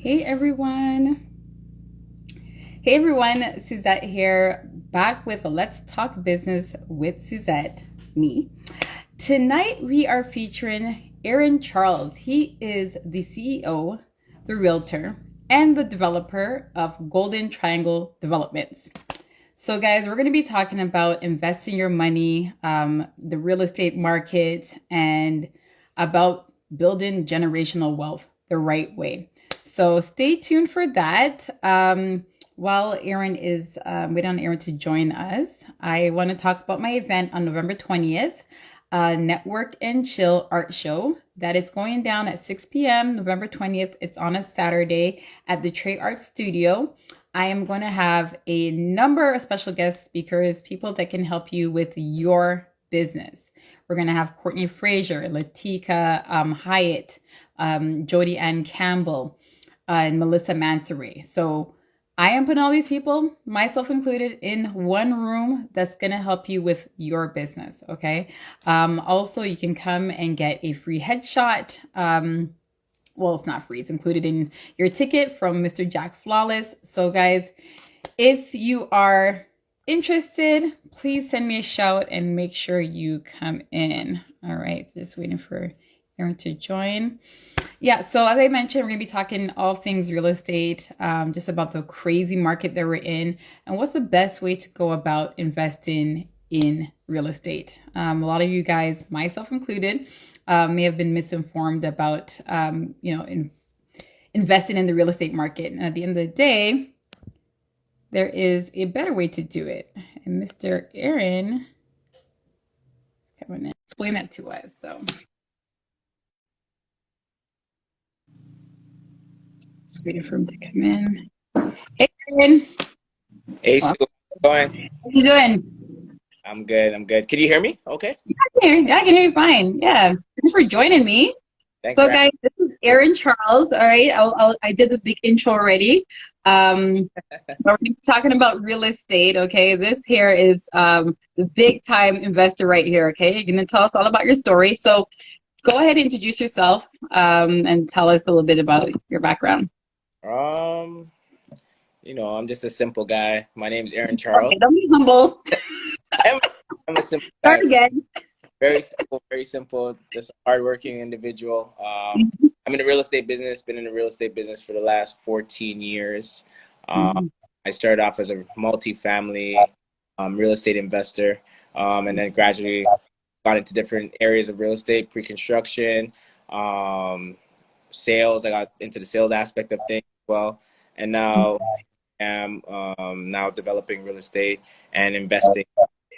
Hey everyone. Hey everyone, Suzette here, back with a Let's Talk Business with Suzette, me. Tonight we are featuring Aaron Charles. He is the CEO, the realtor, and the developer of Golden Triangle Developments. So guys, we're going to be talking about investing your money, the real estate market, and about building generational wealth the right way. So stay tuned for that. While Aaron is waiting on Aaron to join us, I want to talk about my event on November 20th, Network and Chill Art Show. That is going down at 6 p.m. November 20th. It's on a Saturday at the Trey Art Studio. I am going to have a number of special guest speakers, people that can help you with your business. We're going to have Courtney Frazier, Latika Hyatt, Jody Ann Campbell, and Melissa Mansouri. So I am putting all these people, myself included, in one room that's going to help you with your business. Okay. Also, you can come and get a free headshot. Well, it's not free. It's included in your ticket from Mr. Jack Flawless. So guys, if you are interested, please send me a shout and make sure you come in. All right. Just waiting for Aaron to join. Yeah, so as I mentioned, we're going to be talking all things real estate, just about the crazy market that we're in and what's the best way to go about investing in real estate. A lot of you guys, myself included, may have been misinformed about, investing in the real estate market. And at the end of the day, there is a better way to do it. And Mr. Aaron is coming in, explain that to us. So. Just waiting for him to come in. Hey, Aaron. Hey, Sue, Well, how's it going? how you doing? I'm good. I'm good. Can you hear me? Okay. Yeah, I can hear you fine. Yeah. Thanks for joining me. Thanks So, for guys, this is Aaron Charles. All right. I did the big intro already. But we're gonna be talking about real estate. Okay. This here is the big time investor right here. Okay. You're going to tell us all about your story. So, go ahead and introduce yourself and tell us a little bit about your background. asking. I'm just a simple guy. My name's Aaron Charles. Okay. Don't be humble. I am, I'm a simple Start guy. again. Very simple, just a hardworking individual. I'm in the real estate business, been in the real estate business for the last 14 years. Um, Mhm. I started off as a multi-family real estate investor, and then gradually got into different areas of real estate, pre-construction, um, sales. I got into the sales aspect of things as well. And now I am now developing real estate and investing in the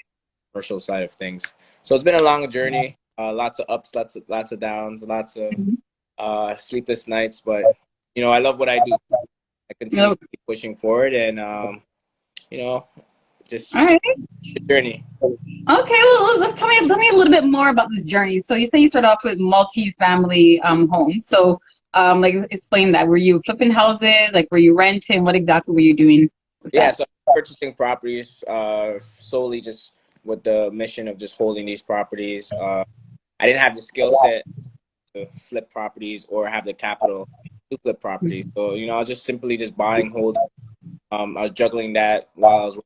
commercial side of things. So it's been a long journey, lots of ups, lots of downs, lots of sleepless nights. But I love what I do. I continue No. to keep pushing forward, and you know, All just right. the journey. Okay. Well, tell me a little bit more about this journey. So you say you started off with multi-family homes. So like explain that. Were you flipping houses? Like were you renting? What exactly were you doing with Yeah, that? so I'm purchasing properties solely just with the mission of just holding these properties. I didn't have the skill set to flip properties or have the capital to flip properties. So, I was just simply just buying, hold. I was juggling that while I was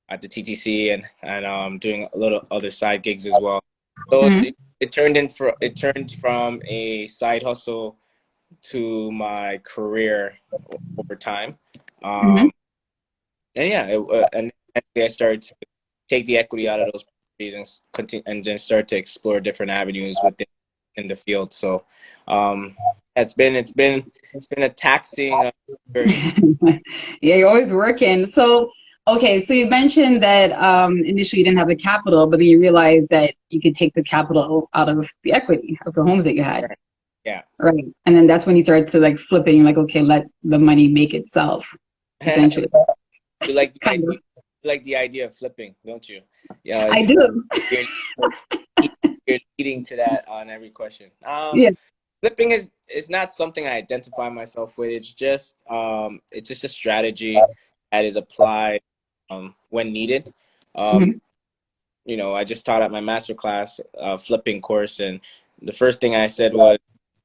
at the TTC and doing a little other side gigs as well. So Mm-hmm. it turned from a side hustle to my career over time. Mm-hmm. Um, and yeah, and I started to take the equity out of those properties and continue and then start to explore different avenues within in the field. So, um, it's been a taxing journey. Yeah, you're always working. So, okay, so you mentioned that initially you didn't have the capital, but then you realized that you could take the capital out of the equity of the homes that you had, Right. Yeah. right? And then that's when you started to like flipping, you're like, okay, let the money make itself, essentially. You like the Kind idea, of. you like the idea of flipping, don't you? Yeah, I do. you're, you're leading to that on every question. Yeah. Flipping is not something I identify myself with. It's just a strategy that is applied when needed. Um, Mhm. I just taught at my master class flipping course, and the first thing I said was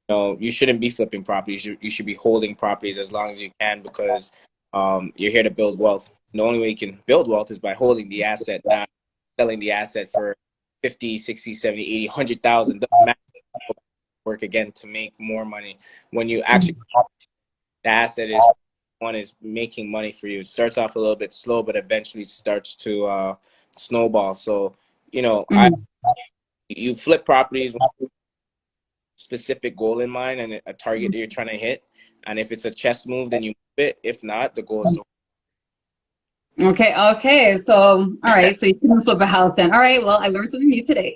know, you shouldn't be flipping properties. You should be holding properties as long as you can, because you're here to build wealth. The only way you can build wealth is by holding the asset, not selling the asset for 50, 60, 70, 80, 100,000. Doesn't matter. Work again to make more money. When you actually, the asset is making money for you. It starts off a little bit slow, but eventually starts to snowball. So, you know, Mhm. you flip properties, specific goal in mind and a target that you're trying to hit. And if it's a chess move, then you move it. If not, the goal is to. Okay, okay. So, all right. So you can flip a house then. All right. Well, I learned something new today.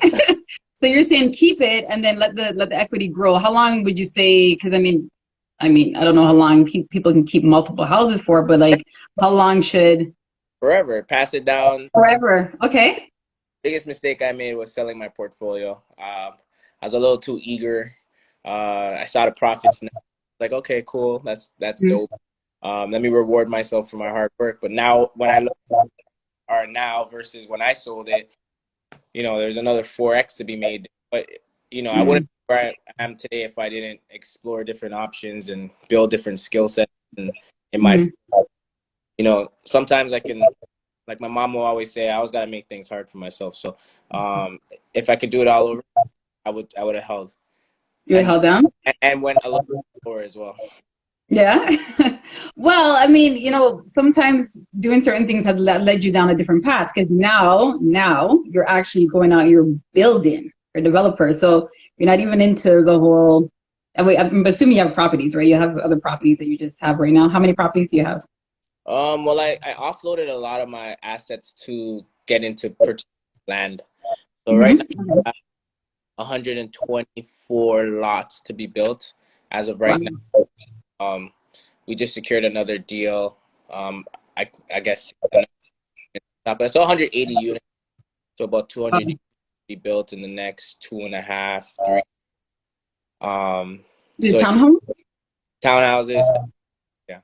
So you're saying keep it and then let the equity grow. How long would you say? Because I mean, I don't know how long people can keep multiple houses for, but like, how long should Forever. Pass it down. forever? Okay. Biggest mistake I made was selling my portfolio. I was a little too eager. I saw the profits now. Like, okay, cool. That's Mhm. dope. Let me reward myself for my hard work. But now, when I look at now versus when I sold it, you know, there's another 4x to be made. But you know, I wouldn't Mhm. be where I am today if I didn't explore different options and build different skill sets in my. Mhm. You know, sometimes I can, like my mom will always say, I always got to make things hard for myself. So, if I could do it all over, I would have held You and held down? and went a little lower as well. Yeah. Well, I mean, sometimes doing certain things have led you down a different path because now you're actually going out, you're building, you're a developer. So you're not even into the whole, and wait, I'm assuming you have properties, right? You have other properties that you just have right now. How many properties do you have? Well, I offloaded a lot of my assets to get into purchasing land. So right now, Hmm. I have 124 lots to be built as of Wow. right now. Um, we just secured another deal. Um, I guess but it's 180 units, so about 200 units to be built in the next 2.5, 3. These So townhomes? townhouses, yeah.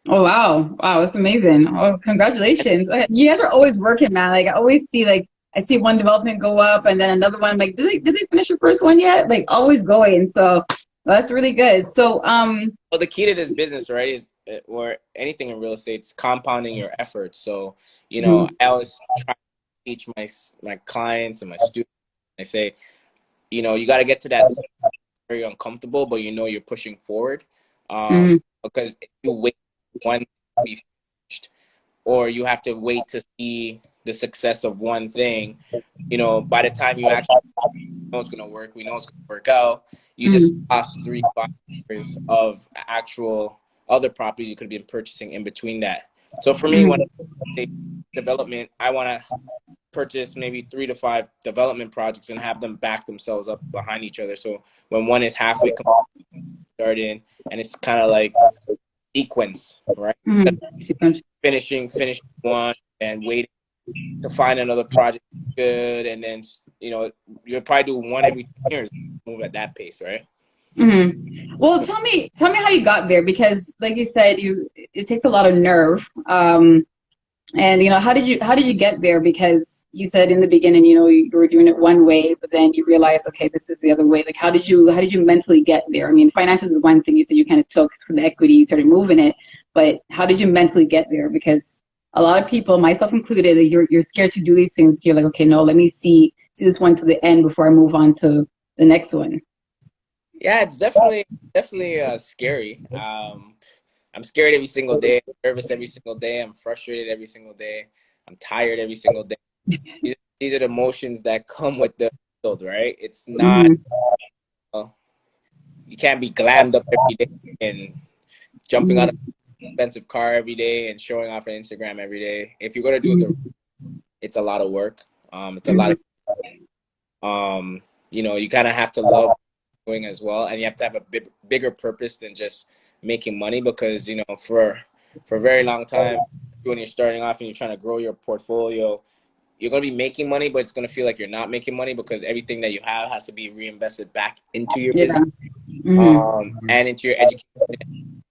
Oh wow. Wow, that's amazing. Oh, congratulations. You guys are always working, man. Like I always see I see one development go up and then another one. I'm like, did they finish the first one yet? Like always going. So that's really good. So Well, the key to this business, right, is or anything in real estate, it's compounding your efforts. So, you know, mhm, I always try to teach my clients and my students. I say, you know, you got to get to that very uncomfortable, but you know you're pushing forward. mhm, Because if you wait one to be finished, or you have to wait to see the success of one thing, you know, by the time you actually know it's going to work, we know it's going to work out, you just mhm, lost 3 5 years of actual other properties you could have been purchasing in between that. So for me, when mhm, I say development, I want to purchase maybe 3 to 5 development projects and have them back themselves up behind each other. So when one is halfway started, and it's kind of like sequence, right? mhm. Finishing one and waiting to find another project good, and then you know you'll probably do one every 10 years. Move at that pace, right? Mhm. Well, tell me how you got there because, like you said, it takes a lot of nerve. And how did you get there? Because you said in the beginning, you were doing it one way, but then you realized, okay, this is the other way. Like, how did you mentally get there? I mean, finances is one thing. You said you kind of took from the equity, you started moving it, but how did you mentally get there? Because a lot of people, myself included, you're scared to do these things. You're like, okay, no, let me see this one to the end before I move on to the next one. Yeah, it's definitely scary. I'm scared every single day. I'm nervous every single day. I'm frustrated every single day. I'm tired every single day. These are the emotions that come with the field, right? It's not. Hmm. uh, you can't be glammed up every day and jumping out of Hmm. an expensive car every day and showing off on Instagram every day. If you're gonna do it, it's a lot of work. It's a lot of Hmm. you know, you kind of have to love doing as well, and you have to have a bigger purpose than just making money, because you know for a very long time when you're starting off and you're trying to grow your portfolio, you're going to be making money, but it's going to feel like you're not making money because everything that you have has to be reinvested back into your Yeah. business, Hmm. and into your education and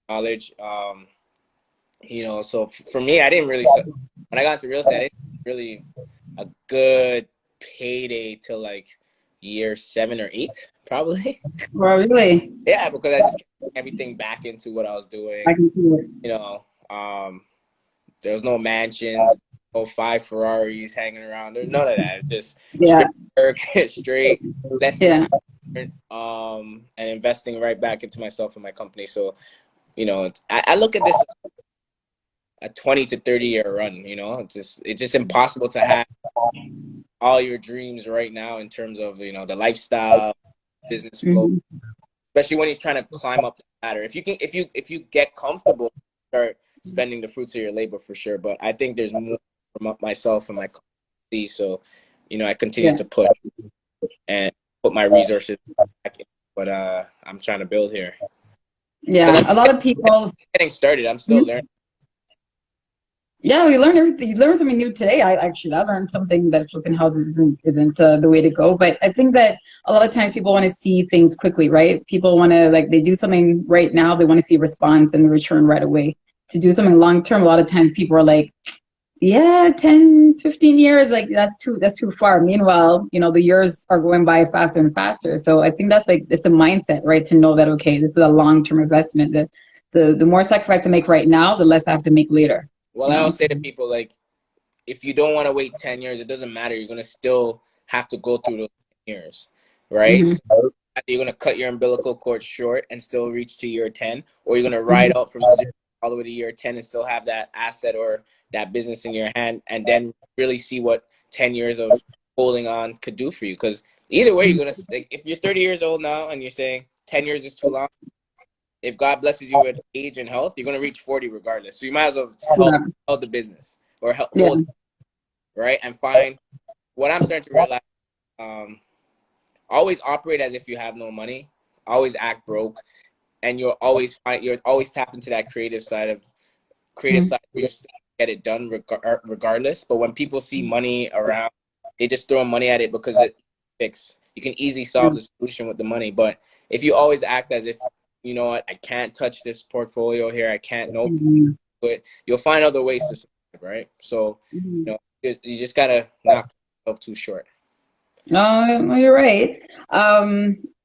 knowledge. You know, so for me, I didn't really, when I got into real estate, I didn't really a good payday till like year 7 or 8, probably. Well, really, Yeah, because I just kept everything back into what I was doing. I can see it. You know, there was no mansions, no 5 Ferraris hanging around. There's none of that. It's just Yeah, straight work, straight lessons yeah, learned, and investing right back into myself and my company. So, I look at this a 20 to 30 year run. It's just impossible to have all your dreams right now in terms of the lifestyle, business flow, hmm especially when you're trying to climb up the ladder. If you get comfortable, start spending the fruits of your labor for sure. But I think there's more from myself and my company. So, I continue yeah, to put my resources back in what I'm trying to build here. Because yeah. A lot of people. getting started. I'm still Mhm. learning. Yeah, we learn everything. You learn something new today. I learned something that flipping houses isn't the way to go. But I think that a lot of times people want to see things quickly, right? People want to like they do something right now, they want to see a response and the return right away. To do something long term, a lot of times people are like, yeah, 10, 15 years, like that's too far. Meanwhile, the years are going by faster and faster. So I think that's like it's a mindset, right? To know that okay, this is a long term investment. The more sacrifice I make right now, the less I have to make later. Well, You I know. always say to people, like, if you don't want to wait 10 years, it doesn't matter. You're going to still have to go through those 10 years, right? hmm So you're going to cut your umbilical cord short and still reach to year 10, or you're going to ride hmm out from 0 all the way to year 10 and still have that asset or that business in your hand, and then really see what 10 years of holding on could do for you. Because either way, you're going to, like, if you're 30 years old now and you're saying 10 years is too long, if God blesses you with age and health, you're going to reach 40 regardless. So you might as well Yeah. hold the business or Yeah. hold, right? And find what I'm starting to realize. Always operate as if you have no money. Always act broke, and you're always tap into that creative Mhm. side where you still get it done regardless. But when people see money around, they just throw money at it because it fix. You can easily solve the solution with the money, but if you always act as if you know what, I can't touch this portfolio here, I can't, nope, Mhm. but you'll find other ways to survive, right? So, Mhm. you just gotta knock yourself too short. No, you're right.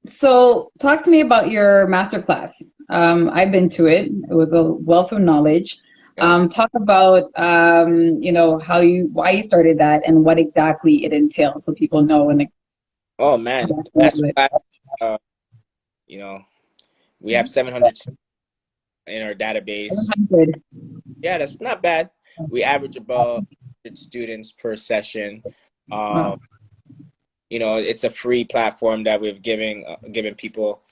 So talk to me about your masterclass. I've been to it with a wealth of knowledge. Okay. Talk about why you started that and what exactly it entails, so people know and Oh man, the master class. Uh, you know, we have 700 in our database. 100. Yeah, that's not bad. We average about 100 students per session. Um, Wow. it's a free platform that we've given people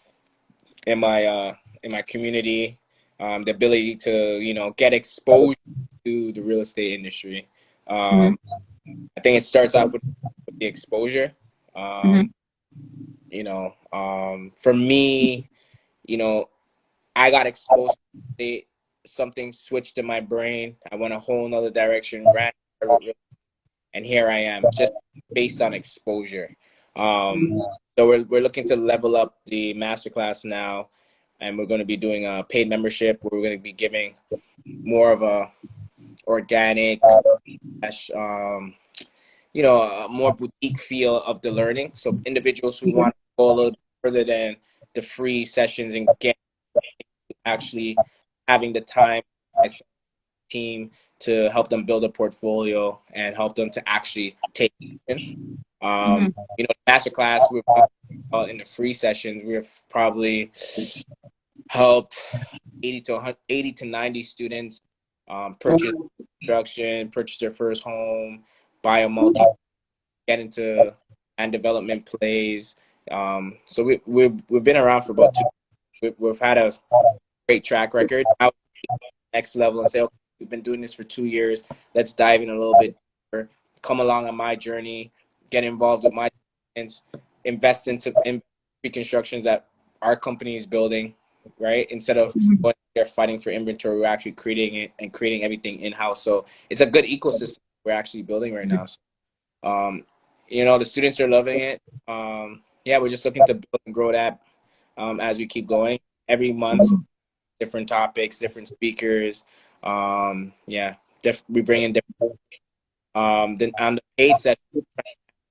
in my community, the ability to get exposure to the real estate industry. Mhm. Um, I think it starts off with the exposure. Mhm. Um, for me, you know, I got exposed to it, something switched in my brain. I went a whole nother direction, ran, and here I am, just based on exposure. Um, so we're looking to level up the masterclass now, and we're going to be doing a paid membership where we're going to be giving more of a organic, a more boutique feel of the learning. So individuals who want to go a little bit further than the free sessions and get actually having the time as a team to help them build a portfolio and help them to actually take action. Mhm. Masterclass, in the free sessions, we've probably helped 80 to 90 students purchase construction, purchase their first home, buy a multi, get into and development plays. So we've been around for about we've had a great track record. Now next level and say, okay, we've been doing this for 2 years. Let's dive in a little bit deeper. Come along on my journey. Get involved with my clients. Invest into pre-constructions that our company is building, right? Instead of Mhm. going there fighting for inventory, we're actually creating it and creating everything in-house. So it's a good ecosystem we're actually building right now. So, the students are loving it. Yeah, we're just looking to build and grow that as we keep going. Every month, different topics, different speakers. Yeah, we bring in different. Then on the paid session,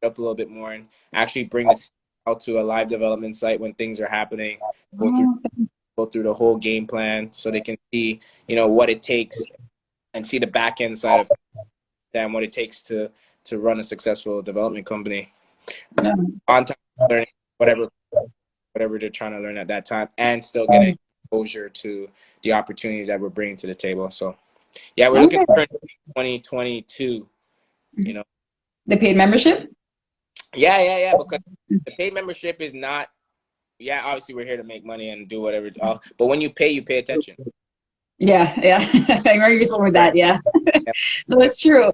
up a little bit more and actually bring the out to a live development site when things are happening, go through Oh, go through the whole game plan so they can see, what it takes and see the back end side of them, what it takes to run a successful development company yeah. on top of learning whatever they're trying to learn at that time and still getting exposure to the opportunities that we're bringing to the table. So yeah, we're looking Okay. for 2022, you know. The paid membership? Yeah, because the paid membership is not, yeah, obviously we're here to make money and do whatever, but when you pay attention. Yeah, yeah. I remember you told me Right. that. Yeah. Yeah. No, it's true.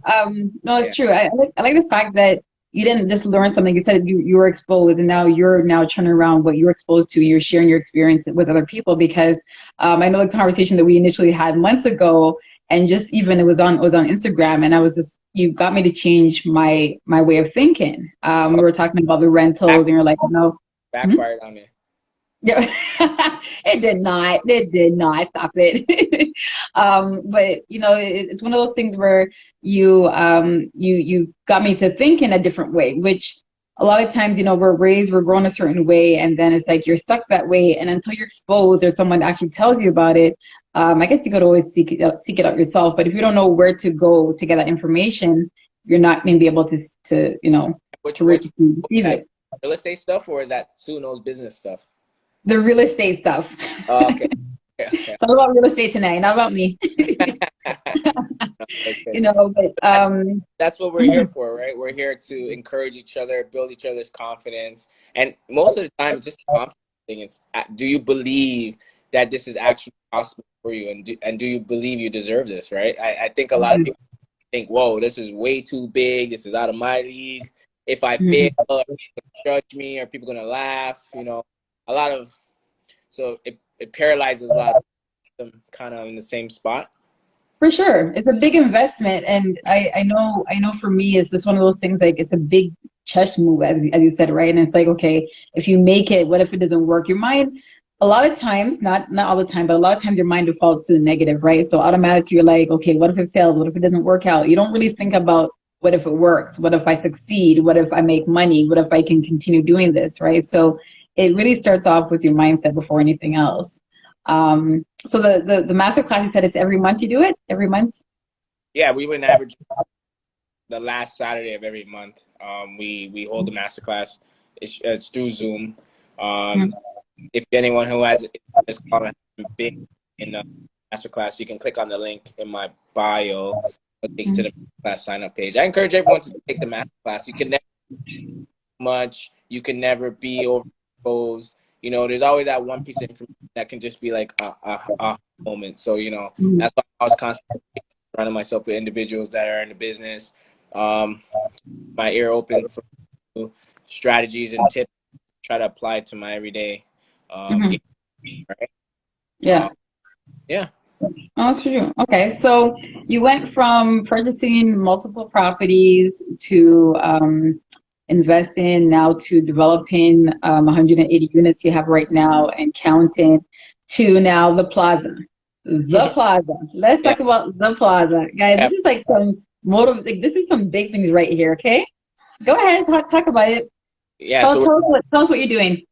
No, it's Yeah. true. I like the fact that you didn't just learn something. You said you were exposed, and now you're now turning around what you were exposed to. You're sharing your experience with other people because I know the conversation that we initially had months ago, and just even it was on Instagram, and I was just you got me to change my way of thinking. We were talking about the rentals, Back, and you're like, no. Hmm? backfired on me. Yeah, it did not. It did not. Stop it. But it's one of those things where you got me to think in a different way, which a lot of times, we're grown a certain way, and then it's like you're stuck that way, and until you're exposed or someone actually tells you about it, I guess you could always seek it out yourself. But if you don't know where to go to get that information, you're not going to be able Which to which receive that it. real estate stuff, or is that Sue knows business stuff? The real estate stuff. Oh, okay. Okay. It's all about real estate tonight, not about me. Okay. But That's that's what we're here for, right? We're here to encourage each other, build each other's confidence, and most of the time, it's just a confidence thing. Is do you believe that this is actually possible for you, and do you believe you deserve this, right? I think a lot of people think, "Whoa, this is way too big. This is out of my league. If I fail, Mhm. are people gonna judge me? Are people gonna laugh?" A lot of so it paralyzes a lot of them kind of in the same spot. For sure, it's a big investment, and I know for me, it's just one of those things like it's a big chess move, as you said, right? And it's like, okay, if you make it, what if it doesn't work? Your mind, a lot of times, not all the time, but a lot of times, your mind defaults to the negative, right? So automatically, you're like, okay, what if it fails? What if it doesn't work out? You don't really think about what if it works? What if I succeed? What if I make money? What if I can continue doing this, right? So it really starts off with your mindset before anything else. So the master class, you said it's every month you do it? Every month? Yeah, we would average the last Saturday of every month. We hold a masterclass. It's through Zoom. Um, Mhm. if anyone who has this call been in the masterclass, you can click on the link in my bio. It'll take you to the class sign up page. I encourage everyone to take the masterclass. You can never do much. You can never be overexposed. There's always that one piece of information that can just be like a moment. So Mhm. that's why I was constantly surrounding myself with individuals that are in the business. Um, my ear open for strategies and tips. Try to apply it to my everyday Mhm. game, right? Yeah. Yeah. Oh, that's true. Okay, so you went from purchasing multiple properties to investing, now to developing 180 units you have right now and counting, to now the Plaza. The Plaza. Let's Yeah. talk about the Plaza, guys. Yeah. This is like this is some big things right here. Okay, go ahead, talk about it. Yeah. Tell So tell us what you're doing.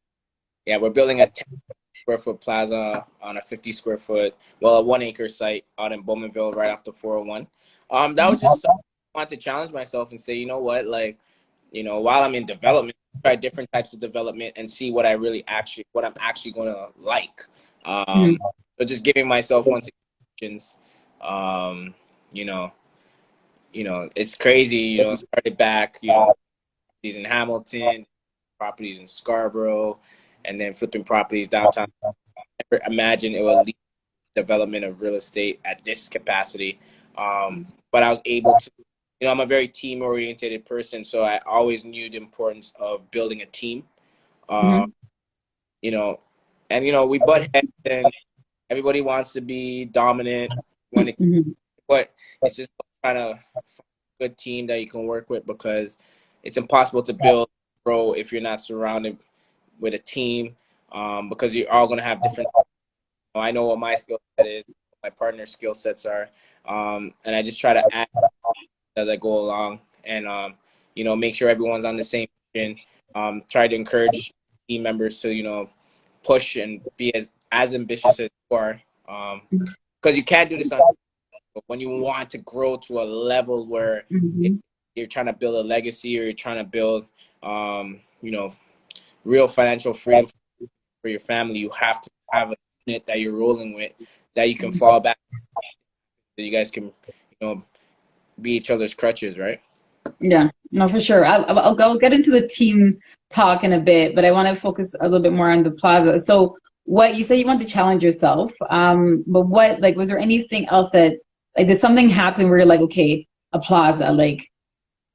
we're building a 10 square foot plaza on a 50 square foot, well, a 1 acre site out in Bowmanville, right off the 401. That was just something I wanted to challenge myself and say, you know what, like, while I'm in development, try different types of development and see what I'm actually going to like. Mhm. So just giving myself once again, um, you know, it's crazy, started back, properties in Hamilton, properties in Scarborough, and then flipping properties downtown. Never imagine it will lead to development of real estate at this capacity. But I was able to, I'm a very team oriented person, so I always knew the importance of building a team. Um, Mhm. you know, and we butt heads and everybody wants to be dominant when it, Mhm. but it's just trying to find a good team that you can work with because it's impossible to build grow if you're not surrounded with a team, because you're all going to have different. I know what my skill set is, what my partner's skill sets are, and I just try to add as I go along, and make sure everyone's on the same mission. try to encourage team members to, you know, push and be as ambitious as you are. Because you can't do this on when you want to grow to a level where Mm-hmm. you're trying to build a legacy or you're trying to build, you know, real financial freedom for your family. You have to have a unit that you're rolling with that you can fall back, that you guys can, you know, be each other's crutches, right? Yeah, no, for sure. I'll get into the team talk in a bit, but I want to focus a little bit more on the Plaza. So, what you say you want to challenge yourself, but what, like, was there anything else that, like, did something happen where you're like, okay, a Plaza, like,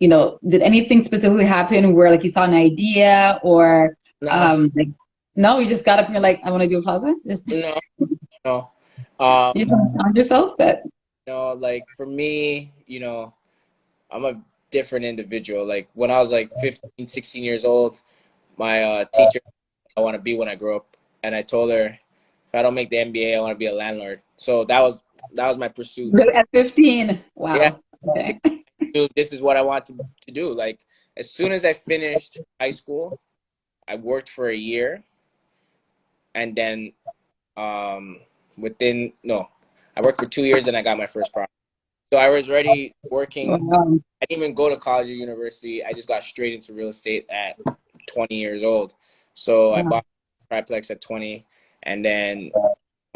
did anything specifically happen where, like, you saw an idea or, No, like, no, you just got up and you're like, I want to do a Plaza? Just, no, no. you just want to challenge yourself that, No, like for me, you know, I'm a different individual. Like when I was like 15, 16 years old, my teacher I want to be when I grow up, and I told her if I don't make the NBA, I want to be a landlord. So that was my pursuit. really at 15? Yeah, Wow. Okay. this is what I want to do. Like as soon as I finished high school, I worked for a year, and then within no, I worked for 2 years, and I got my first property. So I was already working. Wow. I didn't even go to college or university. I just got straight into real estate at 20 years old. So I Wow. bought a triplex at 20, and then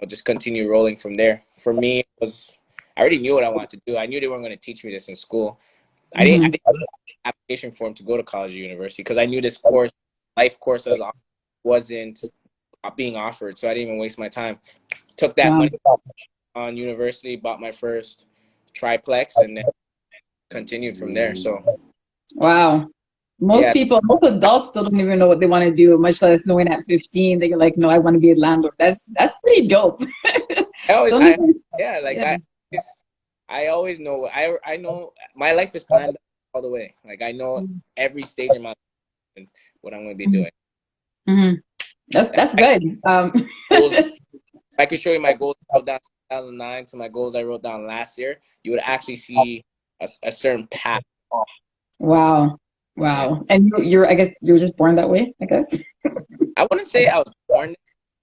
I'll just continue rolling from there. For me, it was I already knew what I wanted to do. I knew they weren't going to teach me this in school. I Mhm. didn't have an application form to go to college or university because I knew this course, life course, wasn't being offered. So I didn't even waste my time. Took that Wow. money on university, bought my first triplex, and then continued from there. So Wow. Most yeah, people, most adults still don't even know what they want to do, much less knowing at 15 they're like, no, I want to be a landlord. That's pretty dope. I always, Some I people, yeah, like yeah. I always know. I know my life is planned all the way. Like I know every stage of my life and what I'm going to be Mhm. doing. Mhm. That's I good. goals. I could show you my goals I wrote down in 2009 to my goals I wrote down last year. You would actually see a certain path. Wow. Yeah, Wow. And I guess you were just born that way, I guess. I wouldn't say I was born.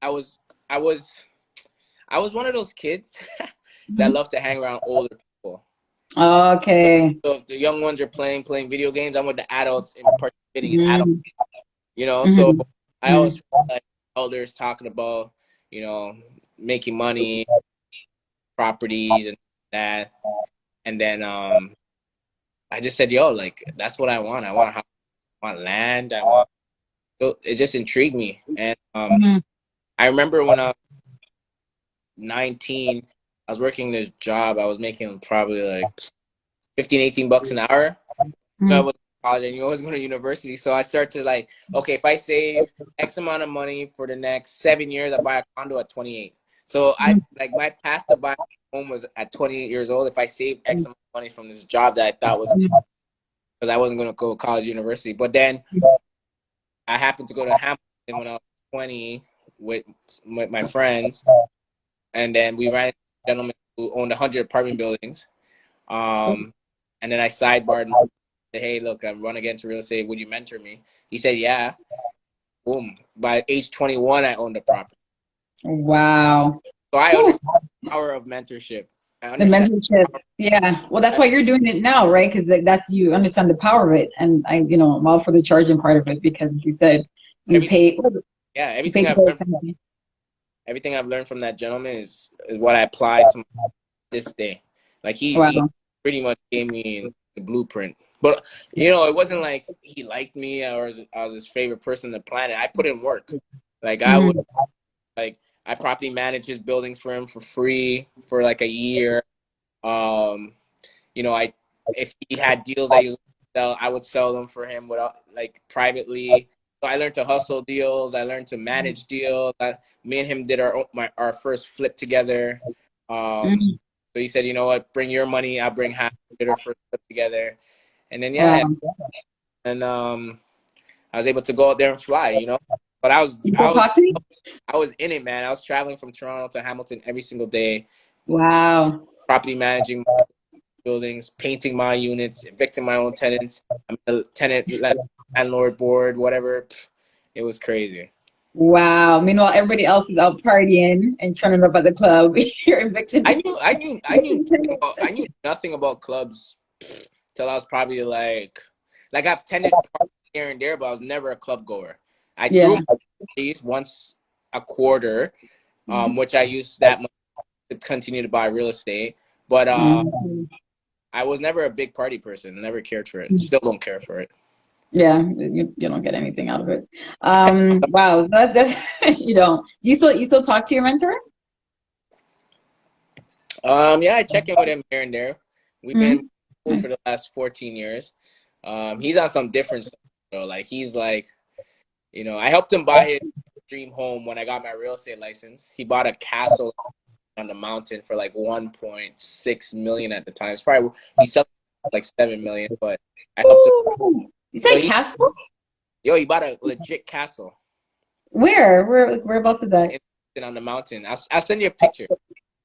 I was, I was, I was one of those kids that Mhm. love to hang around older people. Okay. So if the young ones are playing video games, I'm with the adults and participating in adult. Mhm. You know, so Mhm. I always Mhm. feel like elders talking about, you know, making money, properties, and that, and then I just said, yo, like that's what I want. I want land. I want. So it just intrigued me, and Mhm. I remember when I was 19, I was working this job. I was making probably like 15, 18 bucks an hour. I Mhm. was in college and you always go to university. So I started to like, okay, if I save X amount of money for the next 7 years, I buy a condo at 28. So I Mhm. like my path to buy a home was at 28 years old. If I saved X amount of money from this job that I thought was Mhm. because I wasn't going to go to college, university. But then I happened to go to Hamilton when I was 20 with my friends, and then we ran into a gentleman who owned 100 apartment buildings. Um, and then I sidebarred and said, "Hey, look, I'm running against real estate. Would you mentor me?" He said, "Yeah." Boom. By age 21, I owned a property. Wow. So I Whew. understand the power of mentorship. I The understand mentorship. the power Yeah. Well, that's of why you're doing it now, right? Because that's you understand the power of it, and I'm all for the charging part of it because you said you everything. pay Yeah, you pay everything to I've go to learned from somebody. that gentleman is what I apply to this day. Like he Wow. pretty much gave me the blueprint. But you know, it wasn't like he liked me or I was his favorite person on the planet. I put in work. Like I would Mhm. like I property managed his buildings for him for free for like a year. Um, you know, I if he had deals that he was sell, I would sell them for him without like privately. So I learned to hustle deals. I learned to manage deals. Me and him did our first flip together. Um, Mhm. so he said, you know what, bring your money, I'll bring half. We did our first flip together, and then yeah, Wow. and I was able to go out there and fly. You know, but You still talk to me? I was in it, man. I was traveling from Toronto to Hamilton every single day, Wow. property managing buildings, painting my units, evicting my own tenants. I'm a tenant. landlord board, whatever. It was crazy. Wow. Meanwhile, everybody else is out partying and turning up at the club. You're evicted. I knew nothing about clubs till I was probably like I've tended parties here and there, but I was never a club goer. I threw Yeah. my parties once a quarter, Mhm. which I used that money to continue to buy real estate. But Mhm. I was never a big party person. Never cared for it. Still don't care for it. Yeah, you don't get anything out of it. Wow, that's you don't. You still talk to your mentor? Yeah, I check in with him here and there. We've been Hmm. cool for the last 14 years. He's on some different stuff though. Like he's like, I helped him buy his dream home when I got my real estate license. He bought a castle on the mountain for like 1.6 million at the time. It's probably he sold like 7 million, but I helped him. Ooh, you Yo, say castle? he bought a legit castle Where? Whereabouts is that? on the mountain. I'll send you a picture. He's called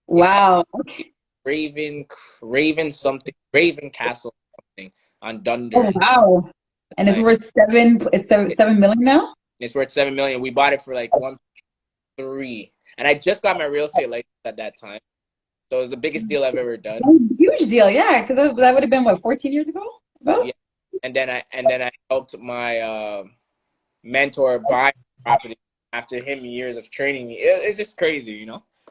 Wow. Okay. Raven Raven something Raven Castle something on Oh, Dunder. wow. And it's Time. worth it's It- 7 million now? It's worth 7 million. We bought it for like 1.3, and I just got my real estate license at that time, so it was the biggest deal I've ever done. That's a huge deal, yeah, because that would have been what, 14 years ago? About? Yeah, and then I helped my mentor buy property after him years of training me. It's just crazy.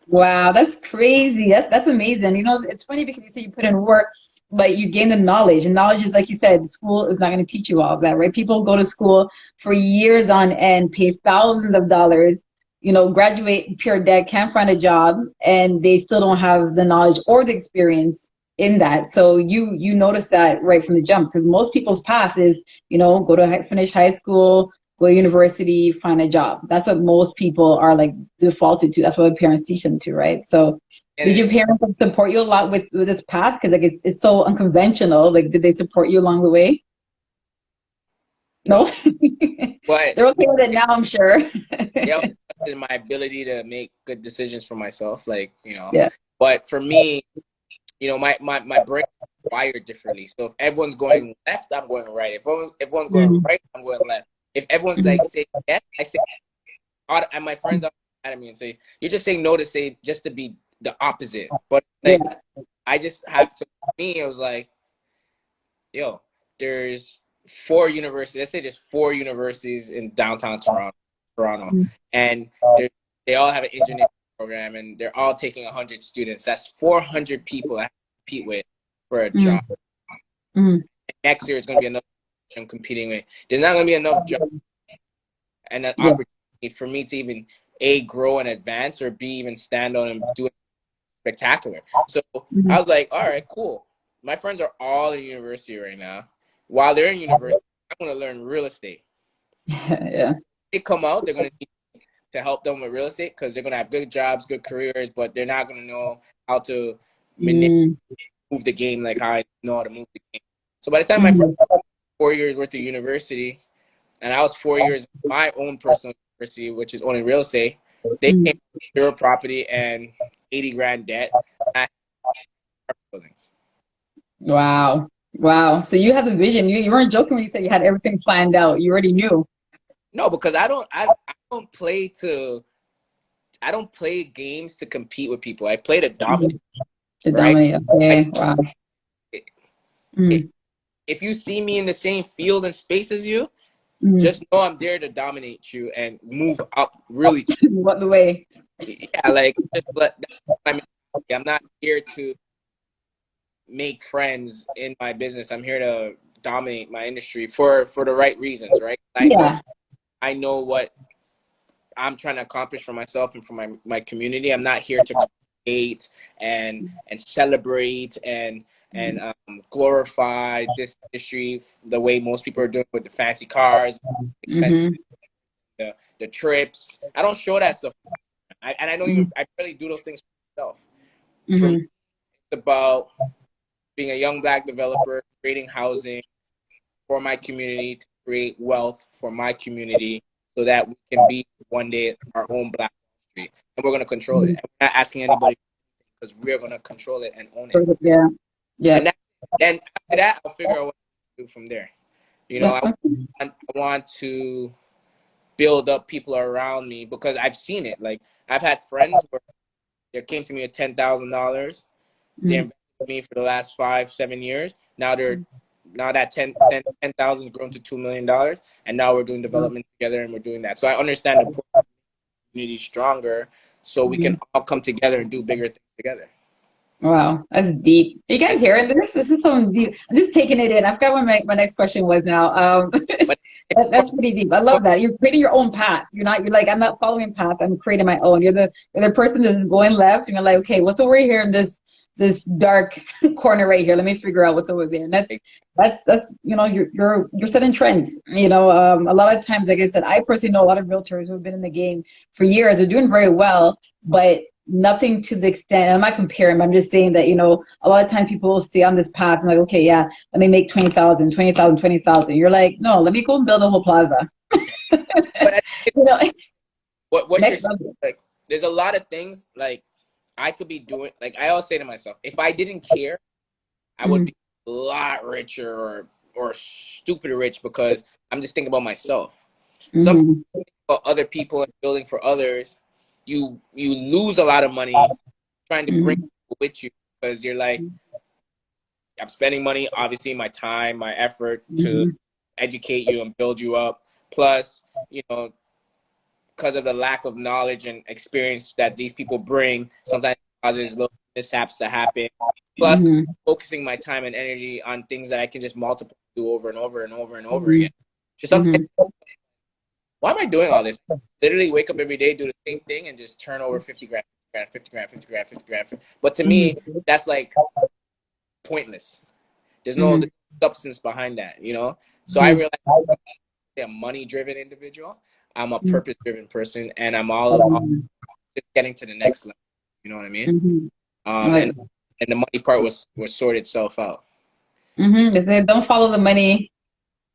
Wow, that's crazy. That's amazing. It's funny because you say you put in work, but you gain the knowledge. And knowledge is like you said, school is not going to teach you all of that, right? People go to school for years on end, pay thousands of dollars, graduate pure debt, can't find a job, and they still don't have the knowledge or the experience in that. So you notice that right from the jump because most people's path is, go to finish high school, go to university, find a job. That's what most people are like defaulted to. That's what parents teach them to, right? So, did your And parents like, support you a lot with this path? Because like it's so unconventional. Like, did they support you along the way? No, no, but they're okay with it now, I'm sure. they also trusted my ability to make good decisions for myself, Yeah. But for me, my brain is wired differently. So if everyone's going left, I'm going right. If everyone's going Mhm. right, I'm going left. If everyone's like Mhm. saying yes, I say, and my friends are mad at me and say, "You're just saying no to say just to be the opposite." But like, Yeah. I just have to. For me, it was like, yo, there's 4 universities. Let's say there's 4 universities in downtown Toronto, Mhm. and they all have an engineering program, and they're all taking 100 students. That's 400 people I have to compete with for a Mhm. job. Mhm. And next year, it's going to be another I'm competing with. There's not going to be enough jobs and an Yeah. opportunity for me to even A, grow and advance, or B, even stand on and do it spectacular. So I Mhm. was like, all right, cool. My friends are all in university right now. While they're in university, I'm going to learn real estate. Yeah. They come out, they're going to need to help them with real estate because they're going to have good jobs, good careers, but they're not going to know how to Mhm. move the game like how I know how to move the game. So by the time my friends Mhm. 4 years worth of university, and I was 4 years in my own personal university, which is owning real estate, they came Mhm. with zero property and 80 grand debt. I had buildings. Wow. Wow. So you had the vision. You weren't joking when you said you had everything planned out. You already knew. No, because I don't play games to compete with people. I play to dominate, Mhm. To right? dominate. I, Okay. Wow. it, Mm. if you see me in the same field and space as you, Mm. just know I'm there to dominate you and move up really. What the way? Yeah, like just let. I mean, I'm not here to make friends in my business. I'm here to dominate my industry for the right reasons, right? Yeah. I know what I'm trying to accomplish for myself and for my community. I'm not here to create and celebrate and glorify this industry the way most people are doing with the fancy cars, expensive Mm-hmm. the trips. I don't show that stuff. I don't even I barely do those things for myself. For me, Mm-hmm. it's about being a young black developer, creating housing for my community, to create wealth for my community so that we can be one day our own black Wall Street. And we're going to control it. And we're not asking anybody because we're going to control it and own it. Yeah. And Yeah. then after that, I'll figure out what to do from there. You know, I want to build up people around me because I've seen it. Like I've had friends where they came to me with $10,000. They invested in me for the last 5-7 years. Now that 10,000 grown to $2 million, and now we're doing development together and we're doing that. So I understand the importance of the community stronger, so we can all come together and do bigger things together. Wow, that's deep. Are you guys hearing this? This is so deep. I'm just taking it in. I forgot what my next question was now. But That's pretty deep. I love that. You're creating your own path. You're like, I'm not following path. I'm creating my own. You're the person that's going left, and you're like, okay, what's over here in this dark corner right here? Let me figure out what's over there. And that's you're setting trends. A lot of times, like I said, I personally know a lot of realtors who have been in the game for years. They're doing very well, but nothing to the extent, I'm not comparing, but I'm just saying that, a lot of times people will stay on this path and like, okay, yeah, let me make 20,000, 20,000, 20,000. You're like, no, let me go and build a whole plaza. but You know, what you're next saying, level. like, there's a lot of things like I could be doing. Like I always say to myself, if I didn't care, I would Mhm, be a lot richer or stupid rich because I'm just thinking about myself. Sometimes mhm, about other people and building for others, you lose a lot of money trying to bring mhm, people with you because you're like, I'm spending money, obviously my time, my effort to mhm, educate you and build you up. Plus, because of the lack of knowledge and experience that these people bring, sometimes it causes little mishaps to happen. Plus, mhm, focusing my time and energy on things that I can just multiply do over and over and over and over again. mhm, Just something. mhm, Why am I doing all this? Literally wake up every day, do the same thing, and just turn over 50 grand, 50 grand, 50 grand, 50 grand. But to me, mhm, that's like pointless. There's no mhm, substance behind that. So I mhm, realized I'm a money-driven individual. I'm a purpose-driven person, and I'm all mhm, just getting to the next level. You know what I mean? mhm. Um, Like, and and the money part was sorted itself out. they say, don't follow the money.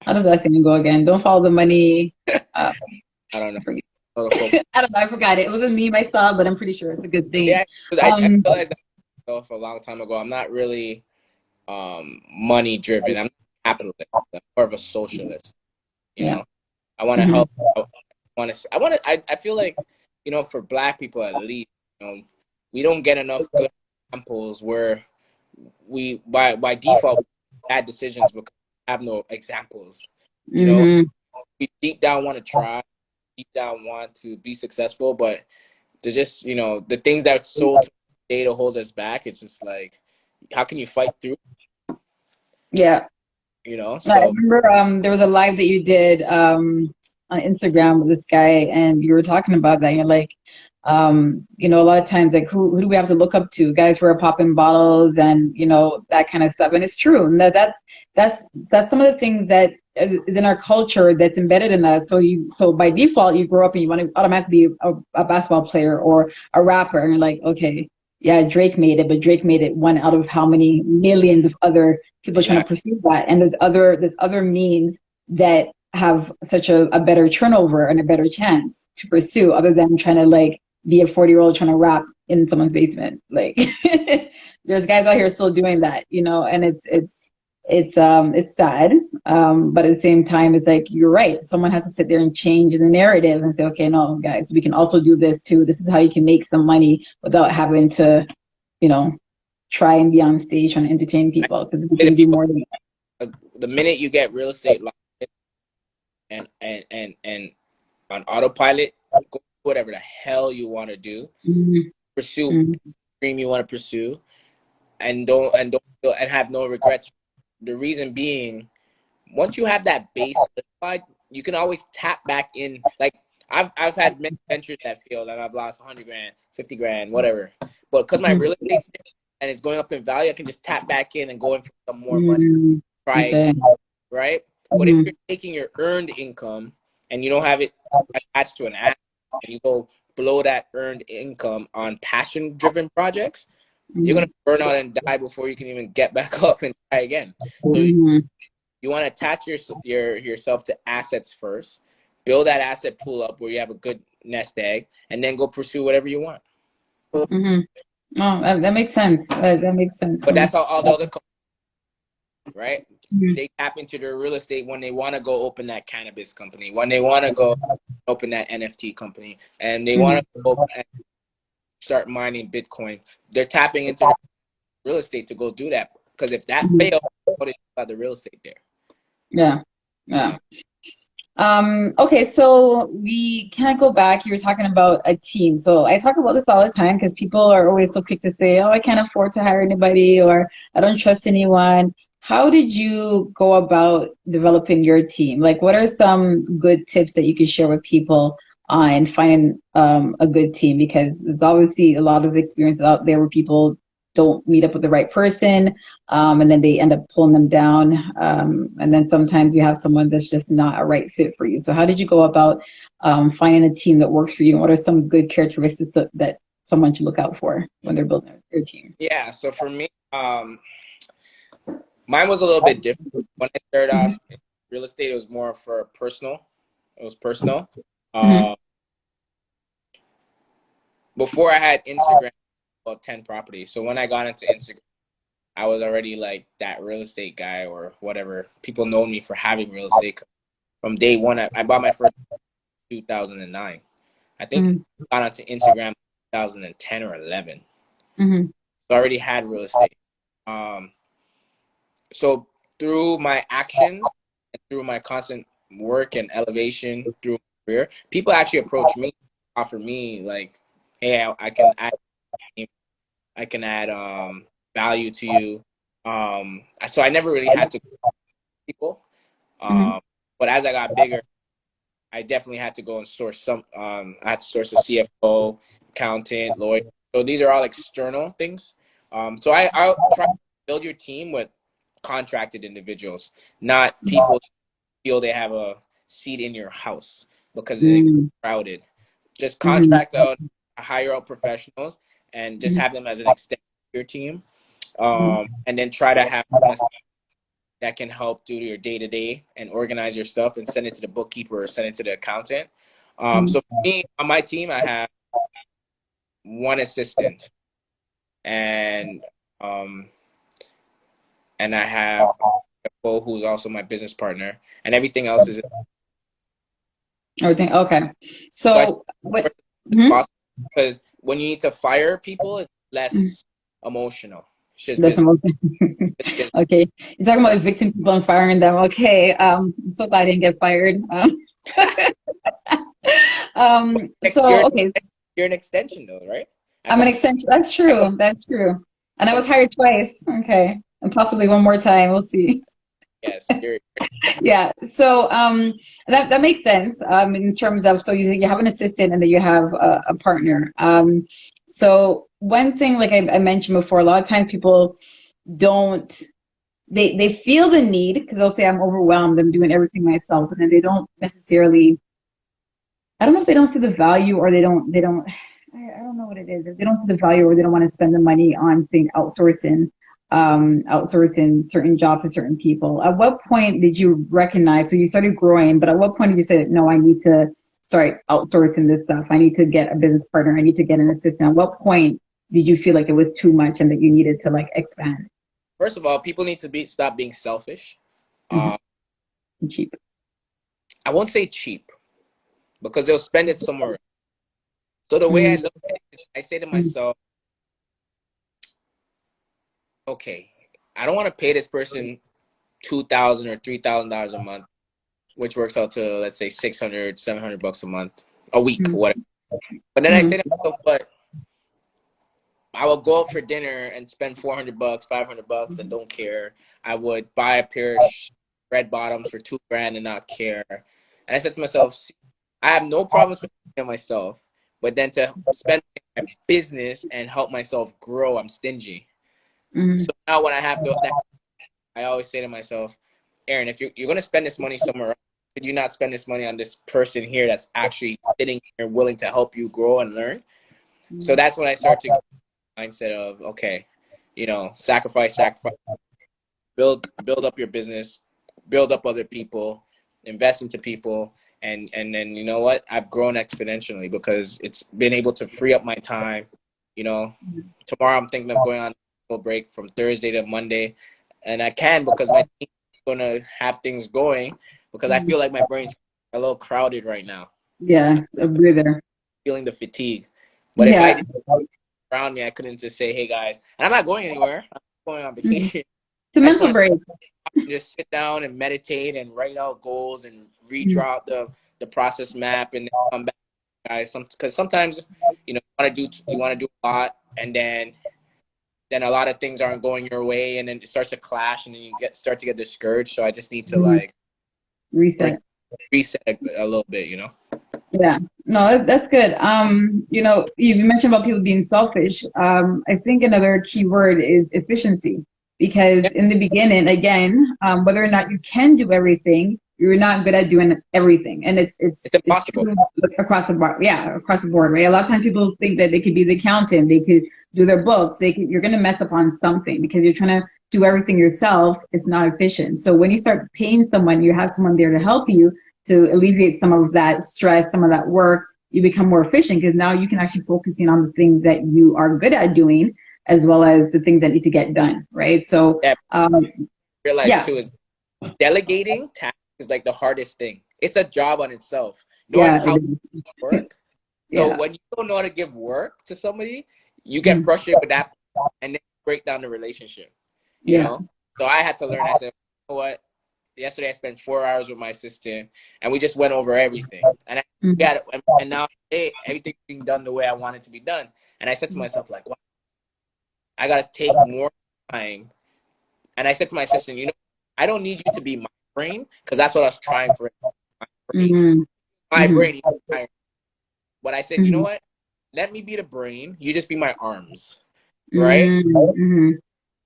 How does that saying go again? Don't follow the money. Uh, I don't know. I forget. Other folk. I don't know. I forgot it. It was a meme I saw, but I'm pretty sure it's a good saying. Yeah, I Um, realized that myself a long time ago. I'm not really money driven. I'm not a capitalist. I'm more of a socialist. You yeah. know, I want to Hmm. help. I feel like, for Black people at least, we don't get enough good examples where we by default bad decisions because we have no examples. You know, Hmm. we deep down want to try, deep down want to be successful, but there's just the things that sold today to hold us back. It's just like, how can you fight through? Yeah. I So remember there was a live that you did on Instagram with this guy, and you were talking about that. You're like, a lot of times, like, who do we have to look up to? Guys who are popping bottles and that kind of stuff. And it's true. And that's some of the things that is in our culture that's embedded in us. So by default, you grow up and you want to automatically be a basketball player or a rapper, and you're like, okay, yeah, Drake made it, but Drake made it one out of how many millions of other people trying to exactly. pursue that. And there's other means that have such a better turnover and a better chance to pursue other than trying to like be a 40-year-old trying to rap in someone's basement. Like there's guys out here still doing that, and it's sad. But at the same time, it's like, you're right. Someone has to sit there and change the narrative and say, okay, no, guys, we can also do this too. This is how you can make some money without having to, you know, try and be on stage trying to entertain I people, because we say to can do people, more than the minute you get real estate locked in and on autopilot, go whatever the hell you want to do, that. pursue Hmm. dream you want to pursue, and have no regrets. The reason being, once you have that base solidified, you can always tap back in. Like I've had many ventures that failed and I've lost 100 grand, 50 grand, whatever. But because my real estate's there and it's going up in value, I can just tap back in and go in for some more money. Hmm. Try, Okay. right? But if Hmm. you're taking your earned income and you don't have it attached to an asset, and you go below that earned income on passion driven projects, you're gonna Hmm. burn out and die before you can even get back up and try again. So Hmm. you want to attach yourself to assets first, build that asset pool up where you have a good nest egg, and then go pursue whatever you want. Hmm. Oh, that makes sense. That makes sense. But that's all the other right? Mhm. They tap into their real estate when they want to go open that cannabis company, when they want to go open that NFT company, and they want Mhm. to go and start mining Bitcoin. They're tapping into their real estate to go do that. Because if that Mhm. fails, what do you got the real estate there? Yeah. Yeah. Yeah. Okay, so we can't go back. You were talking about a team. So I talk about this all the time because people are always so quick to say, oh, I can't afford to hire anybody or I don't trust anyone. How did you go about developing your team? Like, what are some good tips that you could share with people on finding a good team? Because there's obviously a lot of experiences out there where people don't meet up with the right person, and then they end up pulling them down. And then sometimes you have someone that's just not a right fit for you. So how did you go about finding a team that works for you? And what are some good characteristics that someone should look out for when they're building their team? Yeah. So for me, mine was a little bit different. When I started Mm-hmm. off in real estate, it was more for personal. It was personal. Mm-hmm. Uh, Before I had Instagram, about 10 properties. So when I got into Instagram, I was already like that real estate guy or whatever. People know me for having real estate. From day one, I bought my first 2009. I think I got onto Instagram 2010 or 11. Mm-hmm. So I already had real estate. Um, so through my actions and through my constant work and elevation through my career, people actually approach me, offer me like, hey, I can add value to you. So I never really had to people. Mm-hmm. Um, but as I got bigger, I definitely had to go and source some. I had to source a CFO, accountant, lawyer. So these are all external things. I'll try to build your team with contracted individuals, not people who feel they have a seat in your house because it's crowded. Just Mm-hmm. contract out, hire out professionals, and just have them as an extension of your team. And then try to have that can help do your day to day and organize your stuff and send it to the bookkeeper or send it to the accountant. Mm-hmm. So for me, on my team, I have one assistant and um, and I have a CFO who's also my business partner, and everything else is Everything. Okay. so I So what? it's Mhm. possible because when you need to fire people, it's less emotional. It's just That's the business. most. It's business, Okay. You're talking about right? evicting people and firing them. Okay. I'm so glad I didn't get fired. You're So okay. you're an extension though, right? I I'm an come extension. That's I come true. That's true. I And I come was from hired twice. Okay. And possibly one more time. We'll see. yes, you're Yeah. So that makes sense. In terms of, so you have an assistant and then you have a partner. So one thing, like I mentioned before, a lot of times people don't, they feel the need because they'll say, I'm overwhelmed, I'm doing everything myself. And then they don't necessarily, I don't know if they don't see the value or I don't know what it is. If they don't see the value or they don't want to spend the money on, say, outsourcing certain jobs to certain people. At what point did you recognize, so you started growing, but at what point did you say, no, I need to start outsourcing this stuff. I need to get a business partner. I need to get an assistant. At what point did you feel like it was too much and that you needed to like expand? first of all, people need to be stop being selfish. Mm-hmm. Uh, Cheap. I won't say cheap because they'll spend it somewhere. So the way I Mm-hmm. look at it is I say to myself, okay, I don't want to pay this person $2,000 or $3,000 a month, which works out to let's say 600, 700 bucks a month, a week, whatever. But then I say to Mm-hmm. myself, but I will go out for dinner and spend 400 bucks, 500 bucks and don't care. I would buy a pair of red bottoms for 2 grand and not care. And I said to myself, see, I have no problem spending on myself, but then to spend on my business and help myself grow, I'm stingy. Mm-hmm. So now when I have that, I always say to myself, Aaron, if you're going to spend this money somewhere else, could you not spend this money on this person here that's actually sitting here willing to help you grow and learn? So that's when I start to get the mindset of, okay, sacrifice, build up your business, build up other people, invest into people, and then you know what? I've grown exponentially because it's been able to free up my time. You know, tomorrow I'm thinking of going on a break from Thursday to Monday, and I can because my team is gonna have things going because I feel like my brain's a little crowded right now. Yeah, a breather. Feeling the fatigue. But if I Yeah. didn't around me, I couldn't just say, "Hey guys," and I'm not going anywhere. I'm going on Mhm. vacation. It's a I just mental want break. to just sit down and meditate and write out goals and redraw out the process map and then come back, guys. Because sometimes you want to do a lot, and then a lot of things aren't going your way, and then it starts to clash, and then you start to get discouraged. So I just need to Mhm. like bring Reset. reset a little bit. Yeah, no, that's good. You mentioned about people being selfish. I think another key word is efficiency, because Yeah, in the beginning, again, whether or not you can do everything, you're not good at doing everything, and it's it's it's it's impossible. true across the board. Yeah, across the board, right? A lot of times people think that they could be the accountant, they could do their books, you're going to mess up on something because you're trying to do everything yourself. It's not efficient. So when you start paying someone, you have someone there to help you to alleviate some of that stress, some of that work. You become more efficient because now you can actually focus in on the things that you are good at doing as well as the things that need to get done, right? So, Yeah, realize yeah, too is delegating tasks is like the hardest thing. It's a job on itself. Knowing yeah, how to work. So yeah, when you don't know how to give work to somebody, you get mm, frustrated with that and then break down the relationship. You yeah, know? So I had to learn. I said, you know what? Yesterday I spent 4 hours with my assistant and we just went over everything. And mm, and now hey, everything's being done the way I want it to be done. And I said to myself, like, wow, I gotta take more time. And I said to my assistant, I don't need you to be my brain because that's what I was trying for. My brain. mm, My mm, brain. But I said, you know mm, what? Let me be the brain. You just be my arms, right? mm, mm,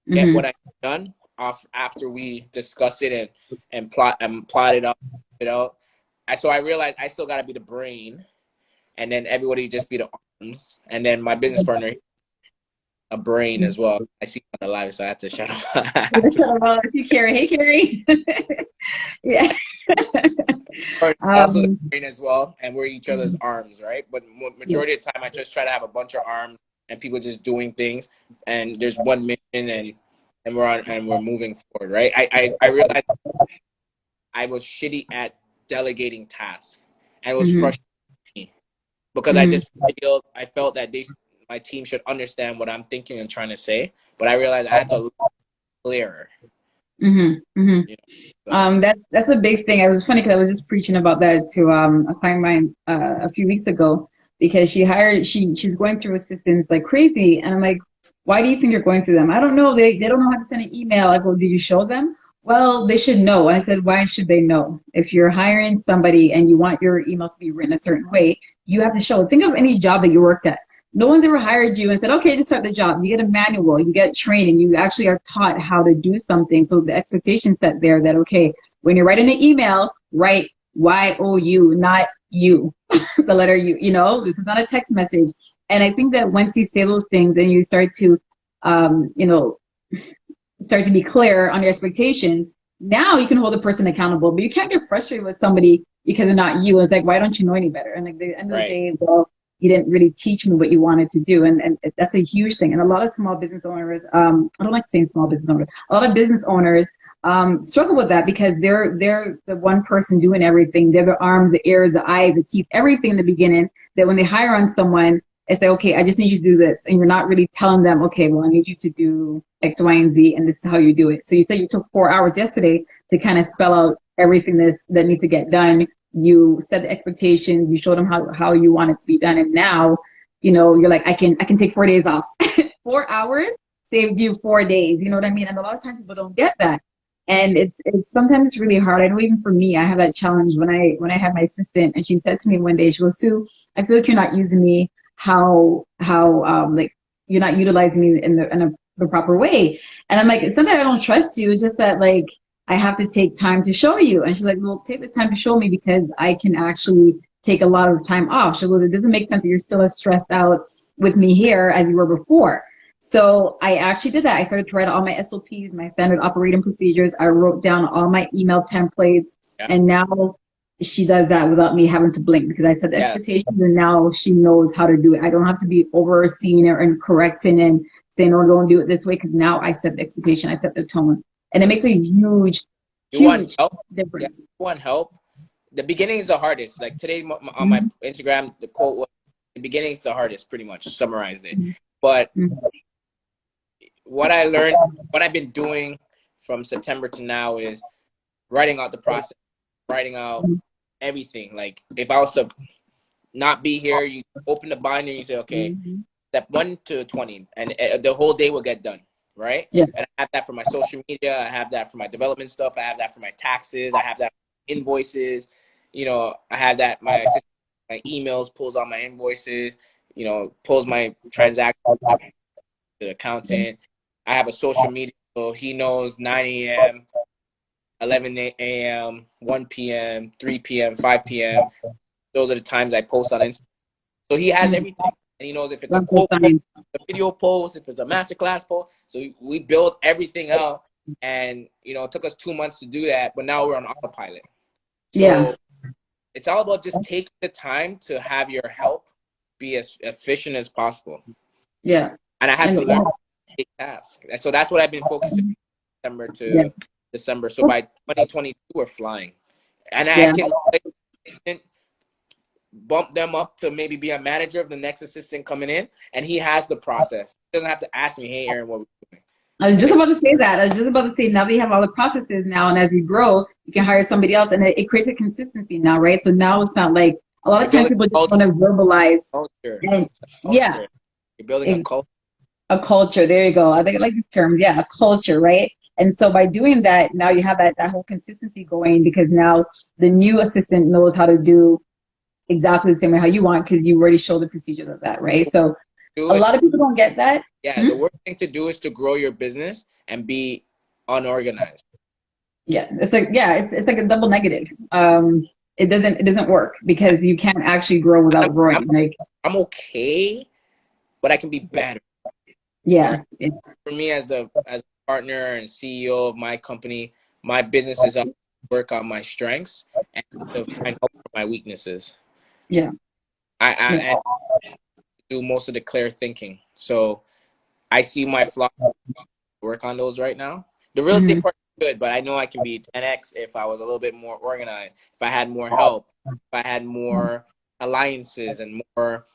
Get mm, what I've done off after we discuss it and plot it up, you know. So I realized I still gotta be the brain, and then everybody just be the arms, and then my business partner a brain mm. as well. I see him on the live, so I have to shout out. I have to Shut up, if you Carrie. Hey, Carrie. Yeah. also the Um, brain as well, and we're each other's arms, right? But yeah. majority of the time, I just try to have a bunch of arms and people just doing things, and there's one mission, and we're moving forward, right? I realized I was shitty at delegating tasks, and it was Mm-hmm. frustrating me because Mm-hmm. I felt that my team should understand what I'm thinking and trying to say, but I realized I had to look clearer, Mm-hmm. Mm-hmm. you know. So That's a big thing. It was funny because I was just preaching about that to a client of mine a few weeks ago, because she's going through assistants like crazy, and I'm like, why do you think you're going through them? I don't know. They don't know how to send an email. I go, did you show them? Well, they should know. And I said, why should they know? If you're hiring somebody and you want your email to be written a certain way, you have to show. Think of any job that you worked at. No one's ever hired you and said, okay, just start the job. You get a manual, you get training, you actually are taught how to do something. So the expectation set there that, okay, when you're writing an email, write YOU, not you, the letter U, this is not a text message. And I think that once you say those things and you start to, um, you know, start to be clear on your expectations, now you can hold the person accountable. But you can't get frustrated with somebody because they're not you. It's like, why don't you know any better? And like, at the end of the right, day, well, you didn't really teach me what you wanted to do. And that's a huge thing. And a lot of small business owners, I don't like saying small business owners, a lot of business owners struggle with that because they're the one person doing everything. They're the arms, the ears, the eyes, the teeth, everything in the beginning, that when they hire on someone, and say, okay, I just need you to do this. And you're not really telling them, okay, well, I need you to do X, Y, and Z, and this is how you do it. So you said you took 4 hours yesterday to kind of spell out everything that needs to get done. You set the expectations, you showed them how you want it to be done. And now, you're like, I can take 4 days off. 4 hours saved you 4 days. You know what I mean? And a lot of times people don't get that. And it's sometimes it's really hard. I know even for me, I have that challenge when I had my assistant, and she said to me one day, she goes, Sue, I feel like you're not using me how like you're not utilizing me the proper way. And I'm like, it's not that I don't trust you, it's just that like I have to take time to show you. And she's like, well, take the time to show me because I can actually take a lot of time off. She goes, it doesn't make sense that you're still as stressed out with me here as you were before. So I actually did that. I started to write all my SOPs, my standard operating procedures. I wrote down all my email templates, yeah, and now she does that without me having to blink because I set the yeah, expectations and now she knows how to do it. I don't have to be overseeing her and correcting and saying, no, don't do it this way, because now I set the expectation, I set the tone. And it makes a huge, You want huge help? Yeah, difference. you want help. The beginning is the hardest. Like today on my Instagram, the quote was, "The beginning is the hardest." Pretty much summarized it. But what I learned, what I've been doing from September to now is writing out the process, writing out everything. Like if I was to not be here, you open the binder and you say, okay, step 1 to 20, and the whole day will get done, right? Yeah. And I have that for my social media. I have that for my development stuff. I have that for my taxes. I have that for invoices. You know, I have that my assistant, my emails pulls on my invoices. You know, pulls my transactions to the accountant. I have a social media, so he knows 9 a.m., 11 a.m., 1 p.m., 3 p.m., 5 p.m. Those are the times I post on Instagram. So he has everything. And he knows if it's a That's the quote post, sign. a video post, if it's a masterclass post. So we built everything out. And, you know, it took us 2 months to do that. But now we're on autopilot. Yeah. So it's all about just taking the time to have your help be as efficient as possible. Yeah. And I had And to learn big tasks. So that's what I've been focusing on September yeah. to December. So by 2022, we're flying. And I Yeah. can bump them up to maybe be a manager of the next assistant coming in, and he has the process. He doesn't have to ask me, "Hey, Aaron, what are we doing?" I was Like just about to say that. I was just about to say now that you have all the processes now, and as you grow, you can hire somebody else, and it creates a consistency now, right? So now it's not like a lot you're of times building people a just want to verbalize, culture. and It's a yeah, culture. You're building a culture. a culture. There you go. I think I like these terms. Yeah, a culture, right? And so by doing that, now you have that whole consistency going because now the new assistant knows how to do exactly the same way how you want because you already showed the procedures of that, right? So Do a is lot of people don't get that. Yeah, the worst thing to do is to grow your business and be unorganized. Yeah, it's like it's like a double negative. It doesn't work because you can't actually grow I'm without I'm growing. Like I'm okay, but I can be better. All right. yeah, For me as a partner and CEO of my company, my business is to work on my strengths and to find help for my weaknesses. yeah, I yeah. and do most of the clear thinking. So I see my flaws, work on those right now. The real estate Hmm. part is good, but I know I can be 10x if I was a little bit more organized, if I had more help, if I had more alliances and more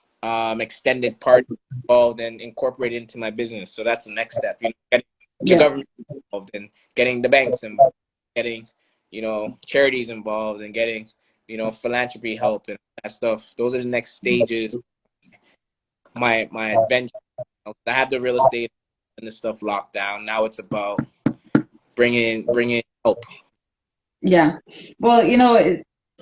extended parties involved and incorporated into my business. So that's the next step. You know, getting the Yeah, government involved and getting the banks involved, getting, you know, charities involved and getting, you know, philanthropy help and that stuff. Those are the next stages. My adventure. I have the real estate and the stuff locked down. Now it's about bringing help. yeah. Well,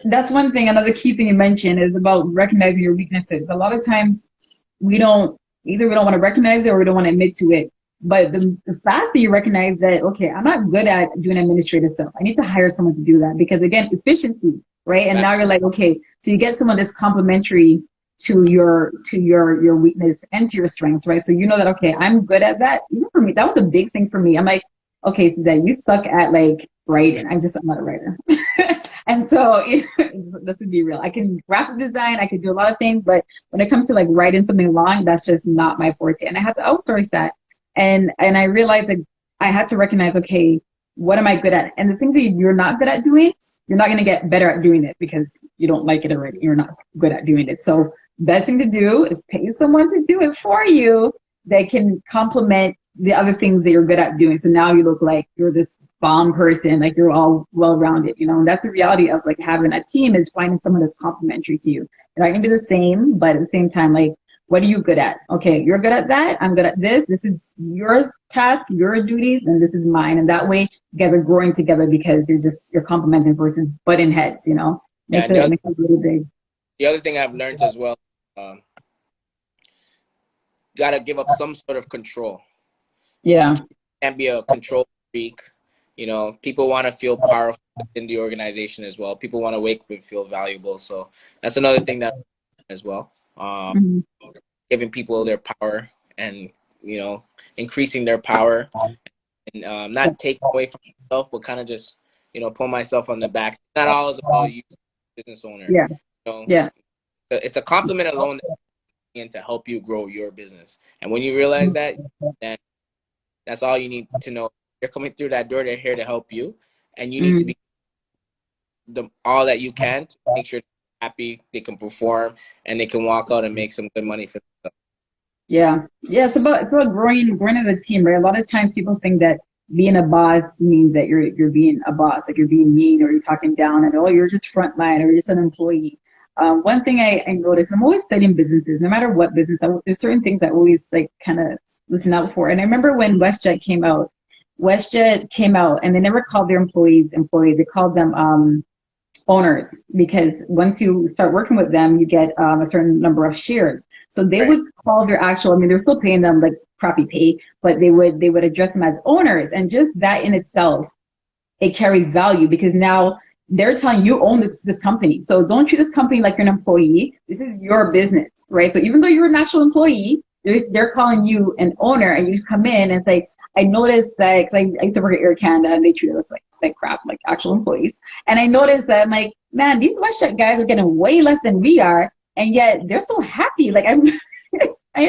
that's one thing. Another key thing you mentioned is about recognizing your weaknesses. A lot of times we don't either we don't want to recognize it or we don't want to admit to it. But the faster you recognize that, okay, I'm not good at doing administrative stuff. I need to hire someone to do that because again, efficiency, right? And That, now you're like, okay, so you get someone that's complementary to your weakness and to your strengths, right? So you know that okay, I'm good at that. Even for me, that was a big thing for me. I'm like, okay, Suzanne, you suck at like writing. I'm not a writer. And so let's be real. I can graphic design, I can do a lot of things, but when it comes to like writing something long, that's just not my forte. And I had to outsource that. And I realized that I had to recognize, okay, what am I good at? And the things that you're not good at doing, you're not going to get better at doing it because you don't like it already. You're not good at doing it. So best thing to do is pay someone to do it for you that can complement the other things that you're good at doing. So now you look like you're this bomb person, like you're all well-rounded, and that's the reality of like having a team is finding someone that's complementary to you. They're not gonna be the same, but at the same time, like, what are you good at? Okay, you're good at that. I'm good at this. This is your task, your duties, and this is mine. And that way, you guys are growing together because you're complementing versus butting heads. yeah, Makes it really big. the other thing I've learned as well, um, got to give up some sort of control. Yeah, Can't be a control freak. You know, people want to feel powerful in the organization as well. People want to wake up and feel valuable. So that's another thing that as well. hmm Giving people their power and increasing their power and not taking away from myself, but kind of just pull myself on the back. It's not always about you, business owner. yeah, You know, yeah, it's a compliment alone and to help you grow your business. And when you realize that, then that's all you need to know. they're coming through that door. They're here to help you, and you need to Mm. be all that you can to make sure they're happy, they can perform, and they can walk out and make some good money for themselves. Yeah. Yeah, it's about growing as a team, right? A lot of times people think that being a boss means that you're being a boss, like you're being mean or you're talking down and oh you're just frontline or you're just an employee. One thing I noticed, I'm always studying businesses, no matter what business. There's certain things I always like kind of listen out for. And I remember when WestJet came out and they never called their employees. They called them owners, because once you start working with them, you get a certain number of shares. So they Right. would call their actual, I mean, they're still paying them like crappy pay, but they would address them as owners. And just that in itself, it carries value because now they're telling you own this company. So don't treat this company like you're an employee. This is your business, right? So even though you're an actual employee, they're calling you an owner, and you just come in and it's like, I noticed that, cause I used to work at Air Canada and they treated us like crap, like actual employees. And I noticed that I'm like, man, these WestJet guys are getting way less than we are, and yet they're so happy. Like I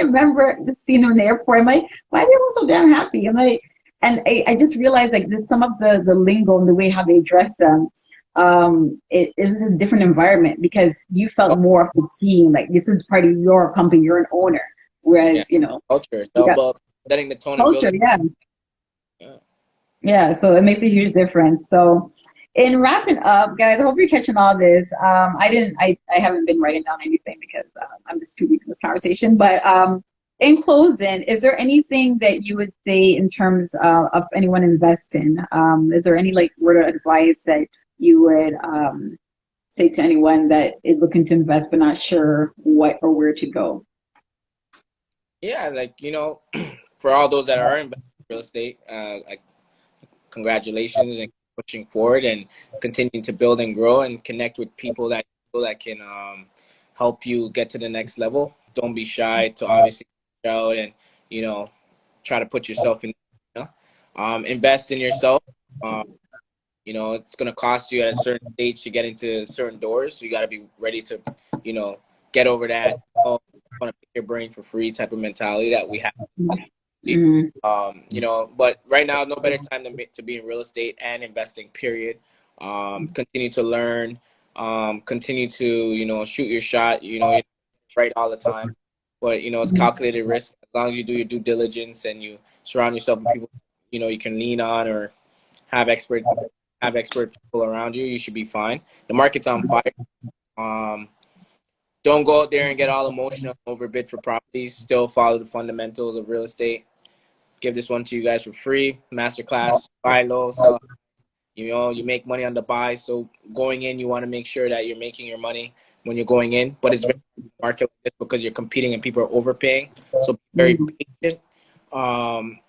remember just seeing them in the airport. I'm like, why are they all so damn happy? I'm like, and I just realized like this, some of the lingo and the way how they dress them, it was a different environment because you felt more of the team. Like this is part of your company, you're an owner. Yeah. Whereas, Culture. It's you all got about setting the tone and culture, building. yeah. Yeah. Yeah, so it makes a huge difference. So in wrapping up, guys, I hope you're catching all this. I haven't been writing down anything because I'm just too deep in this conversation. But in closing, is there anything that you would say in terms of anyone investing? Is there any like word of advice that you would say to anyone that is looking to invest but not sure what or where to go? Yeah, like for all those that are in real estate, like congratulations and pushing forward and continuing to build and grow and connect with people that can help you get to the next level. Don't be shy to obviously reach out and you know try to put yourself in. Invest in yourself. Um, it's going to cost you at a certain stage to get into certain doors. So you got to be ready to, you know, get over that. Oh, I want to pick your brain for free type of mentality that we have. Mm-hmm. But right now, no better time to be in real estate and investing, period. Continue to learn, continue to, shoot your shot, right all the time. But, it's calculated risk. As long as you do your due diligence and you surround yourself with people, you can lean on or have expert people around you, you should be fine. The market's on fire. Um, don't go out there and get all emotional overbid for properties. Still follow the fundamentals of real estate. Give this one to you guys for free. Masterclass, buy low, sell. You make money on the buy. So going in, you want to make sure that you're making your money when you're going in. But it's very market like this because you're competing and people are overpaying. So be very patient. Um,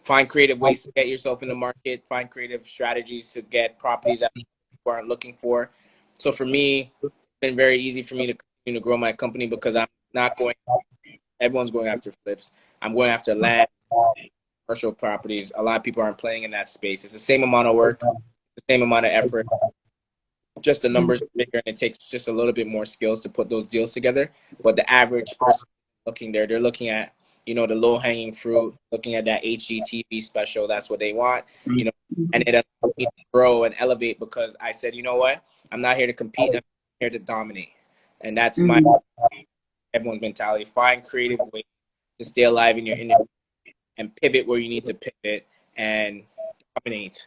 find creative ways to get yourself in the market. Find creative strategies to get properties that people aren't looking for. So for me, it's been very easy for me to continue to grow my company because I'm not going. Everyone's going after flips. I'm going after land, commercial properties. A lot of people aren't playing in that space. It's the same amount of work, the same amount of effort. Just the numbers are bigger, and it takes just a little bit more skills to put those deals together. But the average person looking there, they're looking at the low hanging fruit, looking at that HGTV special. That's what they want, and it allows me to grow and elevate because I said, you know what, I'm not here to compete. I'm here to dominate, and that's my everyone's mentality. Find creative ways to stay alive in your industry and pivot where you need to pivot and dominate.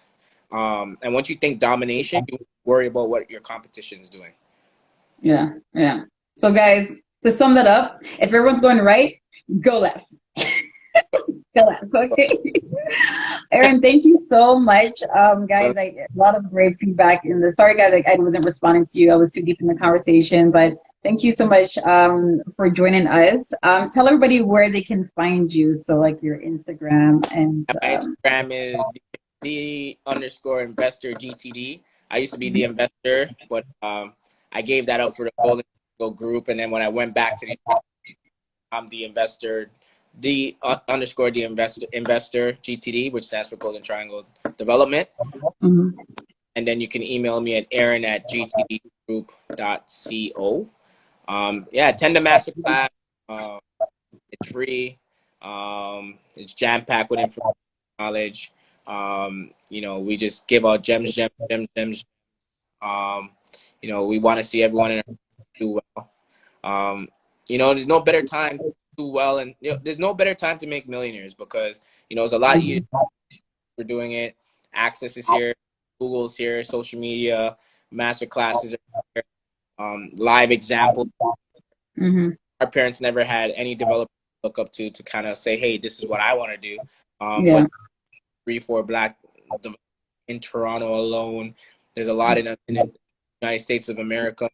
And once you think domination, you worry about what your competition is doing. Yeah, yeah. So guys, to sum that up, if everyone's going right, go left. Go left, okay? Aaron, thank you so much. Guys, a lot of great feedback in the sorry guys, I wasn't responding to you. I was too deep in the conversation, but thank you so much for joining us. Tell everybody where they can find you. So like your Instagram and My Instagram is the_investor GTD. I used to be the investor, but I gave that up for the Golden Triangle group, and then when I went back to the I'm the investor, the_the investor GTD, which stands for Golden Triangle Development. And then you can email me at aaron@gtdgroup.co. Attend the masterclass. It's free. It's jam packed with information, knowledge. You know, we just give out gems, gems, gems, gems. You know, we want to see everyone in our do well. You know, there's no better time to do well, and you know, there's no better time to make millionaires because you know it's a lot easier for doing it. Access is here, Google's here, social media, master classes are here, live examples. Mm-hmm. Our parents never had any developer to look up to kind of say, hey, this is what I want to do. Yeah. But 3, 4 black in Toronto alone. There's a lot in the United States of America.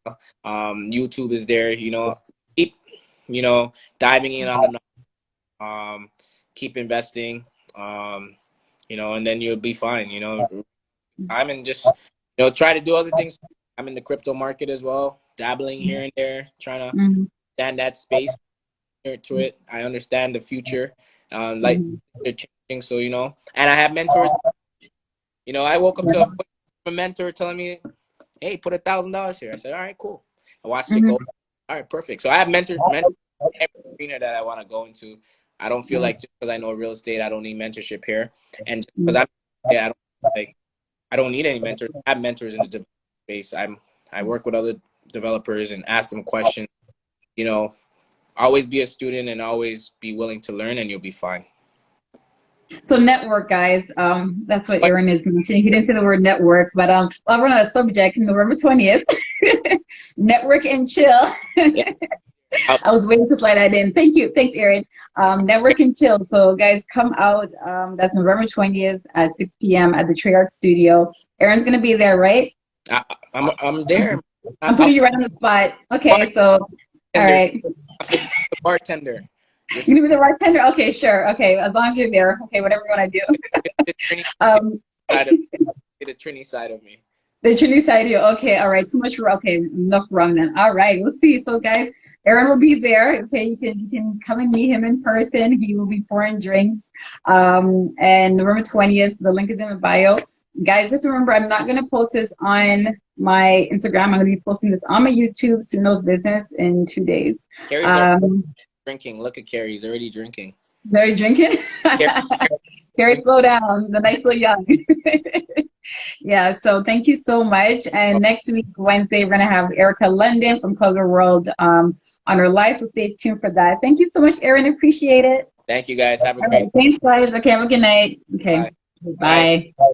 YouTube is there. You know, keep diving in on the keep investing. You know, and then you'll be fine. You know, I'm in just try to do other things. I'm in the crypto market as well, dabbling here and there, trying to Mm-hmm. understand that space to it. I understand the future, like they're changing. So and I have mentors. You know, I woke up to a mentor telling me, "Hey, put $1,000 here." I said, "All right, cool." I watched it Mm-hmm. go. All right, perfect. So I have mentors in every arena that I want to go into. I don't feel like just because I know real estate, I don't need mentorship here, and just because I don't need any mentors. I have mentors in the development space. I work with other developers and ask them questions. You know, always be a student and always be willing to learn, and you'll be fine. So network, guys. That's what But Aaron is mentioning. He didn't say the word network, but I'll run on that subject. November 20th. Network and chill. yeah, I was waiting to slide that in. Thank you. Thanks, Aaron. Network and chill. So guys, come out. That's November 20th at 6 p.m. at the Trey Art Studio. Aaron's gonna be there, right? I'm there. I'm I'm putting you right on the spot. Okay, so all right. the bartender. You're gonna be the bartender? Okay, sure. Okay, as long as you're there. Okay, whatever you want to do. The Trini side of me. The Trini side of you. Okay, all right. Too much. Okay, enough wrong then. All right, we'll see. So, guys, Aaron will be there. Okay, you can come and meet him in person. He will be pouring drinks. And November 20th, the link is in the bio. Guys, just remember, I'm not gonna post this on my Instagram. I'm gonna be posting this on my YouTube, Suno's Business, in 2 days. Carrie's drinking. Look at Carrie. He's already drinking. They're drinking. Carrie, slow down. The night's so young. Yeah, so thank you so much. And next week, Wednesday, we're going to have Erica London from Clover World on her live, so stay tuned for that. Thank you so much, Aaron. Appreciate it. Thank you, guys. Have a great Thanks, guys. Okay, have a good night. Okay, Bye. bye.